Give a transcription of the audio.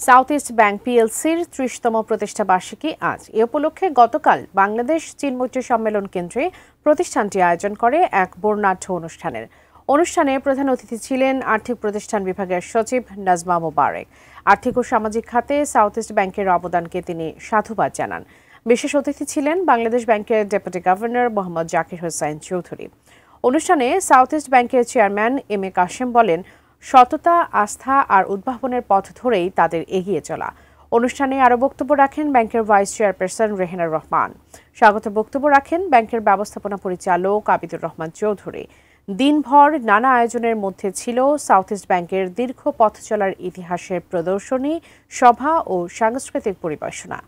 South east bank পিএলসির ৩০তম প্রতিষ্ঠা বার্ষিকী আজ। এ উপলক্ষে গতকাল বাংলাদেশ চীন-মৈত্রী সম্মেলন কেন্দ্রে প্রতিষ্ঠানটি আয়োজন করে এক বর্ণাঢ্য অনুষ্ঠানে প্রধান অতিথি ছিলেন আর্থিক প্রতিষ্ঠান বিভাগের সচিব নাজমা মোবারক। আর্থিক ও সামাজিক খাতে সাউথ ইস্ট ব্যাংকের অবদানকে তিনি সাধুবাদ জানান। বিশেষ অতিথি ছিলেন বাংলাদেশ ব্যাংকের ডেপুটি গভর্নর মোহাম্মদ জাকির হোসাইন চৌধুরী। অনুষ্ঠানে সাউথ ইস্ট ব্যাংকের চেয়ারম্যান এম এ কাশেম বলেন, সততা, আস্থা আর উদ্ভাবনের পথ ধরেই তাদের এগিয়ে চলা। অনুষ্ঠানে আরও বক্তব্য রাখেন ব্যাংকের ভাইস চেয়ারপারসন রেহেনার রহমান। স্বাগত বক্তব্য রাখেন ব্যাংকের ব্যবস্থাপনা পরিচালক আবিদুর রহমান চৌধুরী। দিনভর নানা আয়োজনের মধ্যে ছিল সাউথ ইস্ট ব্যাংকের দীর্ঘ পথ চলার ইতিহাসের প্রদর্শনী, সভা ও সাংস্কৃতিক পরিবেশনা।